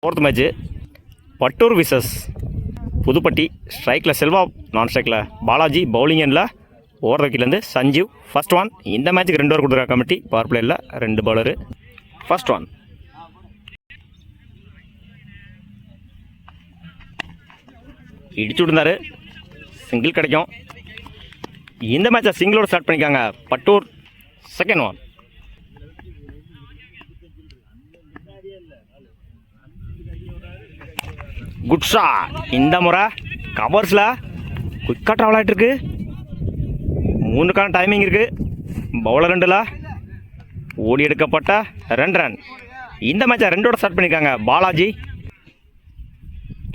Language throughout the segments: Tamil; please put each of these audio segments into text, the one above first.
Fourth match Pattur versus Puduppatti. ஸ்ட்ரைக்கில் செல்வா, நான் ஸ்ட்ரைக்கில் பாலாஜி, பவுலிங் எண்ணில் ஓவர் விக்கெட்லேருந்து சஞ்சீவ். First one. இந்த மேட்ச்சுக்கு 2 ஓவர் கொடுத்துருக்க கமிட்டி. பவர் பிளேயில் 2 பவுலரு. First one. இடிச்சு விட்டுருந்தாரு, சிங்கிள் கிடைக்கும். இந்த மேட்சை சிங்கிளோட ஸ்டார்ட் பண்ணிக்காங்க Pattur. Second one. Good shot. இந்த முறை கவர்ஸில் குயிக்காக ட்ராவல் ஆகிட்டு இருக்கு. 3க்கான டைமிங் இருக்கு. பவுலர் 2ல் ஓடி எடுக்கப்பட்ட 2 ரன். இந்த மேட்சை 2ஓட ஸ்டார்ட் பண்ணியிருக்காங்க Balaji.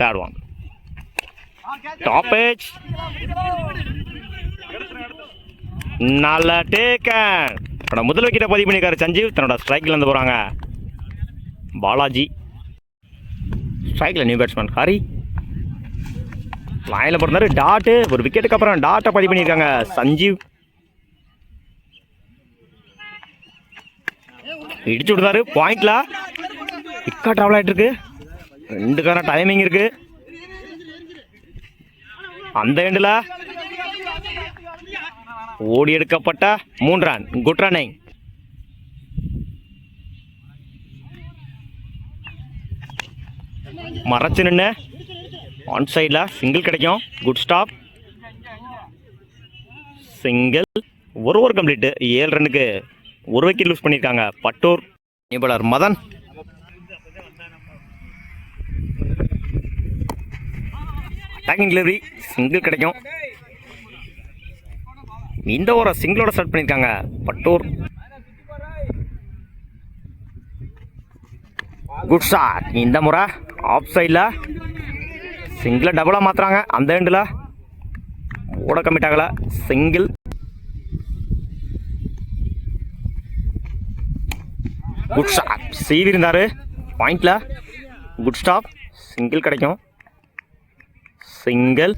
Third one. Top age நல்ல டேக்கன். முதல் விக்கெட்டை பதிவு பண்ணியிருக்காரு சஞ்சீவ். தன்னோட ஸ்ட்ரைக்கில் இருந்து போகிறாங்க பாலாஜி. ஸ்ட்ரைக்கில் நியூ பேட்ஸ்மேன் ஹரி. லைனில் பிறந்தாரு. டாட்டு. ஒரு விக்கெட்டுக்கு அப்புறம் டாட்டை பதிவு பண்ணியிருக்காங்க சஞ்சீவ். இடிச்சு விடுறாரு. பாயிண்ட்ல விக்கா ட்ராவல் ஆகிட்டு இருக்கு. 2க்கான டைமிங் இருக்கு. அந்த எண்டில் ஓடி எடுக்கப்பட்ட 3 ரன். Good running. மறைச்சு நின்று ஆன் சைடில் சிங்கிள் கிடைக்கும். Good stop. சிங்கிள். ஒரு ஓவர் கம்ப்ளீட்டு. 7 ரன்னுக்கு 1 விக்கெட் லூஸ் பண்ணியிருக்காங்க Pattur. New bowler Madhan. Attacking delivery. Single கிடைக்கும். இந்த ஓவரை சிங்கிளோட ஸ்டார்ட் பண்ணியிருக்காங்க பட்டூர். Good shot. இந்த முறை ஆஃப் சைடில் சிங்கிளை டபுளாக மாற்றுறாங்க. அந்த எண்டில் ஓட கம்மிட் ஆகலை. சிங்கிள். Good shot. சீவி இருந்தார் பாயிண்டில். Good stop. சிங்கிள் கிடைக்கும். சிங்கிள்.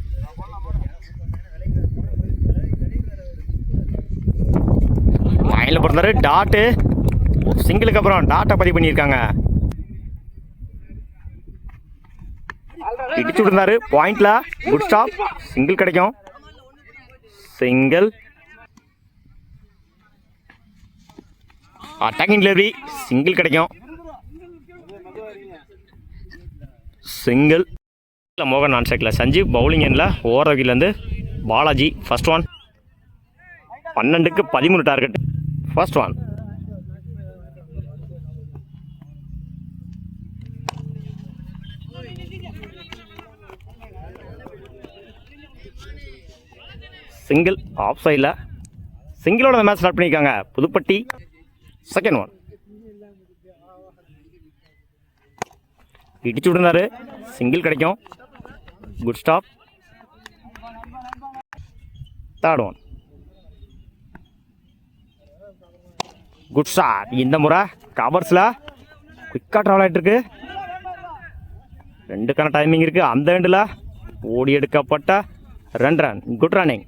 லைனில் பிறந்தாரு. டாட்டு. சிங்கிளுக்கு அப்புறம் டாட்டை பதிவு பண்ணியிருக்காங்க. இடிச்சு விட்டுருந்தாரு பாயிண்ட்ல. Good stop. சிங்கிள் கிடைக்கும். சிங்கிள். Attacking delivery. சிங்கிள் கிடைக்கும். சிங்கிள். மோகன் நான் ஸ்ட்ரைக்கில் சஞ்சீவ். பவுலிங் எண்ணில் ஓவர் விக்கெட்லேருந்து பாலாஜி. First one. 12க்கு 13 target. First one. Single. Off சைடில் சிங்கிளோட மேட்ச் ஸ்டார்ட் பண்ணியிருக்காங்க புதுப்பட்டி. Second one. இடிச்சு விட்டுருந்தாரு. சிங்கிள் கிடைக்கும். Good stop. Third one. Good shot. இந்த முறை கவர்ஸில் குயிக்காக ட்ராவல் ஆகிட்டு இருக்கு. 2க்கான டைமிங் இருக்கு. அந்த எண்டில் ஓடி எடுக்கப்பட்ட 2 run. Good running.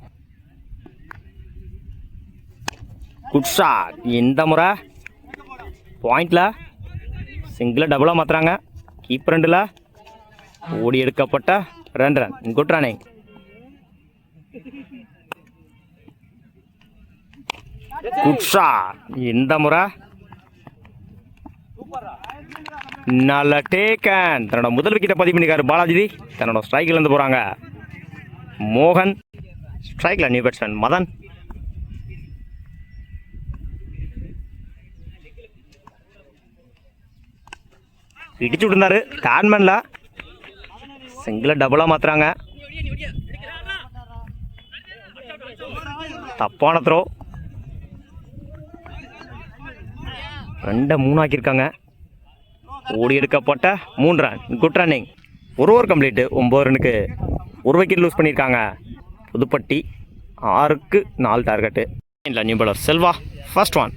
Good shot. இந்த முறை பாயிண்டில் சிங்கிளை டபுளாக மாற்றுறாங்க. கீப்பர் 2ல் ஓடி எடுக்கப்பட்ட 2 run. Good running. Good shot. இந்த முறை நல்ல டேக்கன். தன்னோட முதல் விக்கெட்டை பதிவு பண்ணியிருக்காரு பாலாஜி. தன்னோட ஸ்ட்ரைக்கில் இருந்து போகிறாங்க மோகன். ஸ்ட்ரைக்கில் நியூ பேட்ஸ்மேன் மதன். இடிச்சு விட்டுருந்தாரு. தேர்ட்மேனில் சிங்கிளை டபுளாக மாற்றுறாங்க. தப்பான த்ரோ. 2-3 ஆக்கியிருக்காங்க. ஓடி எடுக்கப்பட்ட 3 run. Good running. 1 over complete. 9 ரன்னுக்கு 1 விக்கெட் லூஸ் பண்ணியிருக்காங்க புதுப்பட்டி. 6க்கு 4 டார்கெட்டு. இல்லை new bowler Selva. First one.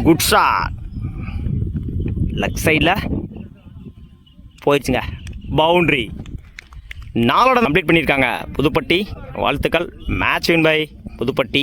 Good shot. Leg சைடில் போயிடுச்சுங்க. பவுண்ட்ரி. 4ஓட கம்ப்ளீட் பண்ணியிருக்காங்க புதுப்பட்டி. வாழ்த்துக்கள். Match win by Pudupatti.